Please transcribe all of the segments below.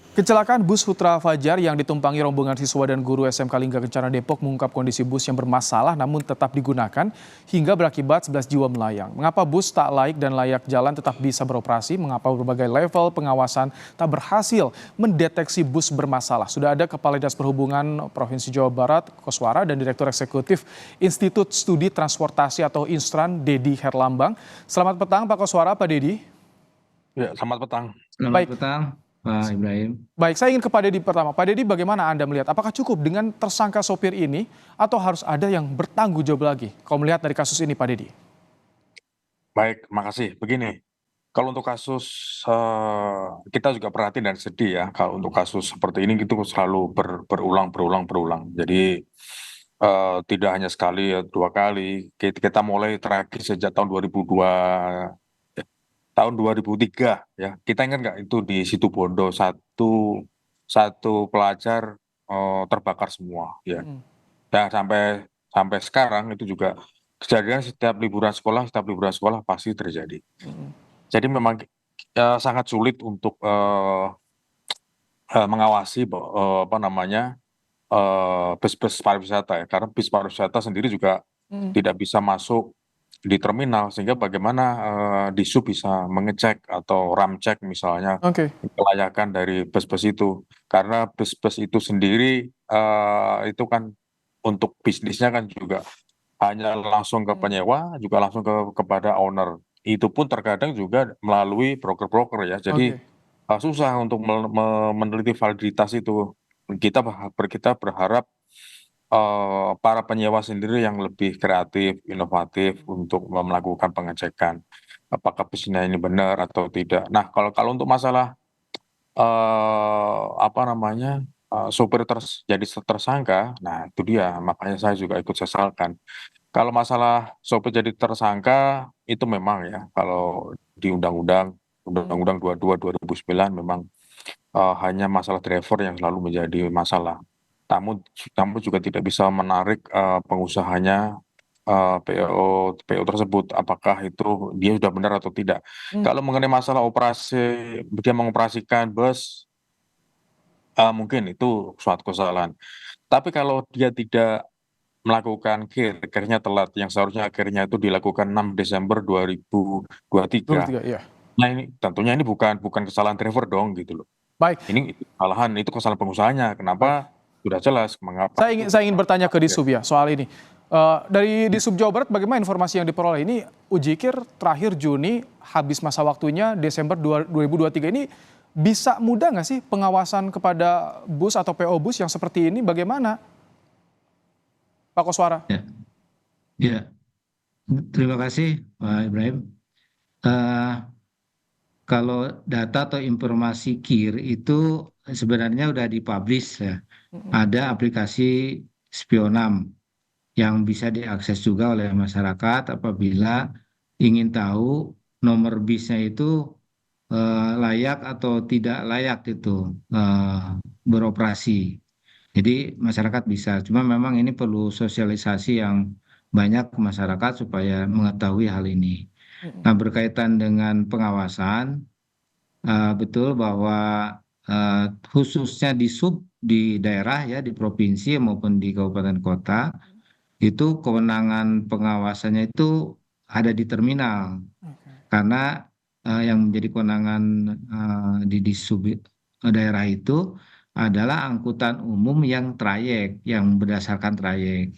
Kecelakaan bus Putra Fajar yang ditumpangi rombongan siswa dan guru SMK Lingga Kencana Depok mengungkap kondisi bus yang bermasalah namun tetap digunakan hingga berakibat 11 jiwa melayang. Mengapa bus tak laik dan layak jalan tetap bisa beroperasi? Mengapa berbagai level pengawasan tak berhasil mendeteksi bus bermasalah? Sudah ada Kepala Dinas Perhubungan Provinsi Jawa Barat, Koswara, dan Direktur Eksekutif Institut Studi Transportasi atau Instran, Dedi Herlambang. Selamat petang Pak Koswara, Pak Dedi. Ya, selamat petang. Selamat Baik, petang, Pak Ibrahim. Baik, saya ingin ke Pak Dedi pertama. Pak Dedi, bagaimana Anda melihat? Apakah cukup dengan tersangka sopir ini atau harus ada yang bertanggung jawab lagi? Kalau melihat dari kasus ini, Pak Dedi. Baik, makasih. Begini, kalau untuk kasus kita juga perhatian dan sedih ya. Kalau untuk kasus seperti ini itu selalu berulang. Jadi tidak hanya sekali, ya, dua kali. Kita mulai terakhir sejak tahun 2002, tahun 2003 ya. Kita ingat nggak itu di Situbondo satu pelajar terbakar semua ya. Mm, Ya sampai sampai sekarang itu juga kejadian setiap liburan sekolah pasti terjadi. mm, Jadi memang sangat sulit untuk mengawasi apa namanya bus-bus pariwisata ya, karena bis pariwisata sendiri juga mm. tidak bisa masuk di terminal, sehingga bagaimana di sub bisa mengecek atau ramcek misalnya Oke. kelayakan dari bus-bus itu, karena bus-bus itu sendiri itu kan untuk bisnisnya kan juga hanya langsung ke Mm, penyewa, juga langsung kepada owner. Itu pun terkadang juga melalui broker-broker ya. Jadi Oke. susah untuk meneliti validitas itu. Kita berharap para penyewa sendiri yang lebih kreatif, inovatif untuk melakukan pengecekan apakah bisnisnya ini benar atau tidak. Nah, kalau kalau untuk masalah apa namanya, sopir jadi tersangka, nah itu dia, makanya saya juga ikut sesalkan. Kalau masalah sopir jadi tersangka, itu memang ya, kalau di Mm, Undang-Undang 22 2009 memang hanya masalah driver yang selalu menjadi masalah. Namun, namun juga tidak bisa menarik pengusahanya PO tersebut, apakah itu dia sudah benar atau tidak. mm. Kalau mengenai masalah operasi, dia mengoperasikan bus, mungkin itu suatu kesalahan. Tapi kalau dia tidak melakukan akhirnya telat, yang seharusnya akhirnya itu dilakukan 6 Desember 2023. 23, ya. Nah ini tentunya ini bukan bukan kesalahan driver dong gitu loh. Baik, Itu kesalahan pengusahanya. baik. Kenapa? Sudah jelas mengapa Saya itu ingin saya ingin bertanya ke ya. Disub ya soal ini. Dari Disub Jawa Barat, bagaimana informasi yang diperoleh ini? Ujikir terakhir Juni, habis masa waktunya Desember 2023 ini, bisa mudah nggak sih pengawasan kepada bus atau PO bus yang seperti ini? Bagaimana, Pak Koswara? Ya, ya. Terima kasih, Pak Ibrahim. Eh, Kalau data atau informasi KIR itu sebenarnya sudah dipublish ya. Mm-mm. Ada aplikasi Spionam yang bisa diakses juga oleh masyarakat apabila ingin tahu nomor bisnya itu layak atau tidak layak itu beroperasi. Jadi masyarakat bisa, cuma memang ini perlu sosialisasi yang banyak ke masyarakat supaya mengetahui hal ini. Mm-mm. Nah, berkaitan dengan pengawasan, betul bahwa eh, khususnya di di daerah ya, di provinsi maupun di kabupaten kota, itu kewenangan pengawasannya itu ada di terminal. Oke. Karena yang menjadi kewenangan di sub daerah itu adalah angkutan umum yang trayek, yang berdasarkan trayek.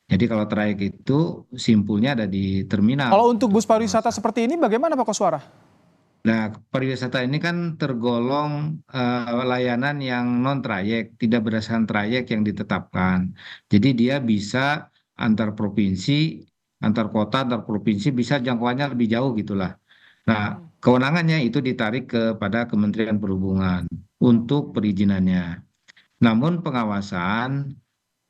Jadi kalau trayek itu simpulnya ada di terminal Kalau untuk untuk bus pariwisata pengawasan. seperti ini, bagaimana Pak Koswara? Nah, pariwisata ini kan tergolong layanan yang non trayek, tidak berdasarkan trayek yang ditetapkan. Jadi dia bisa antar provinsi, antar kota, antar provinsi bisa jangkauannya lebih jauh gitulah. Nah, Mm. kewenangannya itu ditarik kepada Kementerian Perhubungan untuk Oke. perizinannya. Namun pengawasan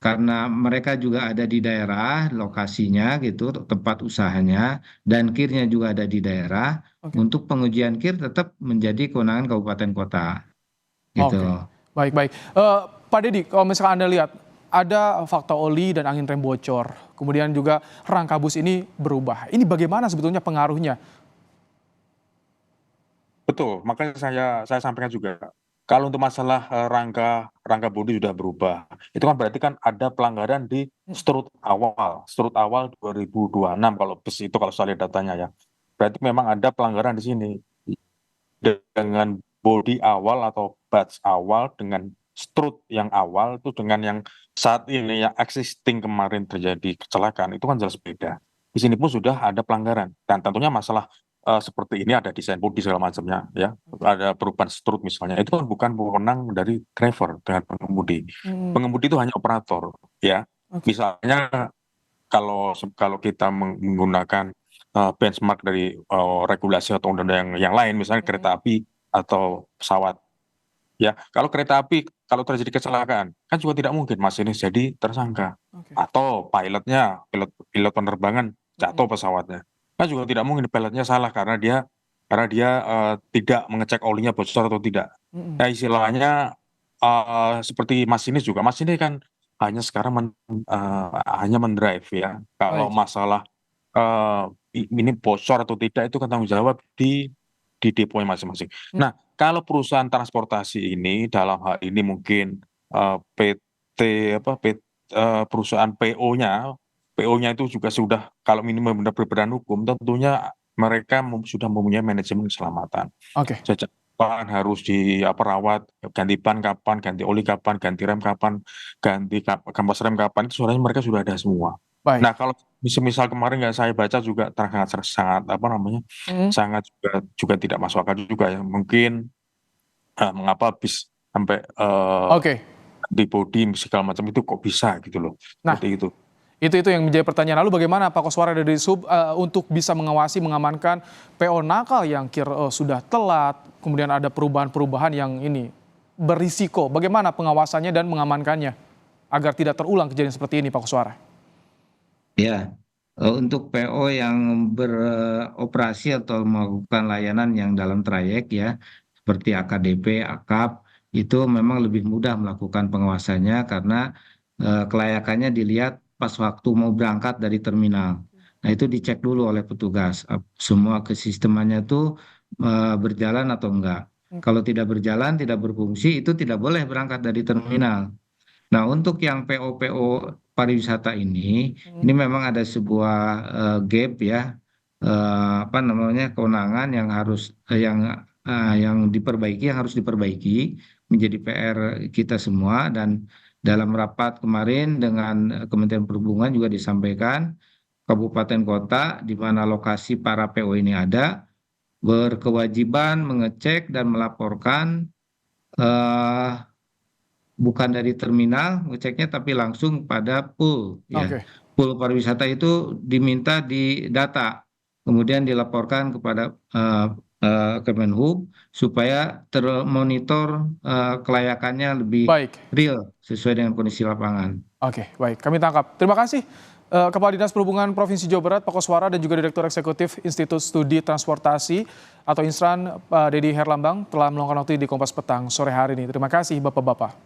karena mereka juga ada di daerah lokasinya gitu, tempat usahanya, dan kirnya juga ada di daerah, Oke. untuk pengujian kir tetap menjadi kewenangan kabupaten kota gitu. Oke. Baik, baik. Pak Dedi, kalau misalkan Anda lihat, ada fakta oli dan angin rem bocor. Kemudian juga rangka bus ini berubah. Ini bagaimana sebetulnya pengaruhnya? Betul, makanya saya sampaikan juga. kalau untuk masalah rangka rangka bodi sudah berubah, itu kan berarti kan ada pelanggaran di strut awal 2026 kalau bus itu kalau saya lihat datanya ya. Berarti memang ada pelanggaran di sini dengan bodi awal atau batch awal dengan strut yang awal itu dengan yang saat ini yang existing kemarin terjadi kecelakaan itu kan jelas beda. Di sini pun sudah ada pelanggaran dan tentunya masalah seperti ini ada desain bodi segala macamnya ya, ada perubahan strut misalnya itu kan bukan wewenang dari driver dengan pengemudi. Hmm, Pengemudi itu hanya operator ya. oke. Misalnya kalau kalau kita menggunakan benchmark dari regulasi atau undang-undang yang lain, misalnya Hmm, kereta api atau pesawat. Ya, kalau kereta api, kalau terjadi kecelakaan, kan juga tidak mungkin masinis jadi tersangka. oke. Atau pilotnya, pilot penerbangan jatuh Hmm, pesawatnya. Kan juga tidak mungkin pilotnya salah karena dia tidak mengecek olinya bocor atau tidak. hmm, Ya istilahnya seperti masinis juga. Masinis kan hanya sekarang hanya mendrive ya. Kalau baik. masalah eh, ini bocor atau tidak itu kan tanggung jawab di deponya masing-masing. Hmm, Nah, kalau perusahaan transportasi ini dalam hal ini mungkin PT perusahaan PO-nya itu juga sudah kalau minimum benar berbadan hukum tentunya mereka sudah mempunyai manajemen keselamatan. oke. Sejak kapan harus rawat, ganti ban kapan, ganti oli kapan, ganti rem kapan, ganti kampas rem kapan, itu sebenarnya mereka sudah ada semua. Baik. Nah, kalau misal kemarin nggak saya baca juga sangat sangat apa namanya, Hmm, sangat juga tidak masuk akal juga ya. Mungkin mengapa bis sampai oke. di body segala macam itu kok bisa gitu loh, Nah, seperti itu. itu yang menjadi pertanyaan. Lalu bagaimana Pak Koswara dari Sub untuk bisa mengawasi, mengamankan PO nakal yang sudah telat, kemudian ada perubahan-perubahan yang ini berisiko. Bagaimana pengawasannya dan mengamankannya agar tidak terulang kejadian seperti ini, Pak Koswara? Ya, untuk PO yang beroperasi atau melakukan layanan yang dalam trayek ya, seperti AKDP, AKAP, itu memang lebih mudah melakukan pengawasannya karena kelayakannya dilihat pas waktu mau berangkat dari terminal. Nah, itu dicek dulu oleh petugas, semua kesistemannya itu berjalan atau enggak. Kalau tidak berjalan, tidak berfungsi, itu tidak boleh berangkat dari terminal. Nah, untuk yang PO-PO pariwisata ini memang ada sebuah gap ya, apa namanya kewenangan yang yang diperbaiki, yang harus diperbaiki menjadi PR kita semua. Dan dalam rapat kemarin dengan Kementerian Perhubungan juga disampaikan kabupaten kota di mana lokasi para PO ini ada berkewajiban mengecek dan melaporkan eh, bukan dari terminal ngeceknya tapi langsung pada pool ya. Oke, Pool pariwisata itu diminta di data, kemudian dilaporkan kepada Kemenhub supaya termonitor kelayakannya lebih baik. real sesuai dengan kondisi lapangan. Oke, baik. Kami tangkap. Terima kasih Kepala Dinas Perhubungan Provinsi Jawa Barat, Pak Koswara, dan juga Direktur Eksekutif Institut Studi Transportasi atau Instran, Pak Dedi Herlambang, telah meluangkan waktu di Kompas Petang sore hari ini. Terima kasih, Bapak-Bapak.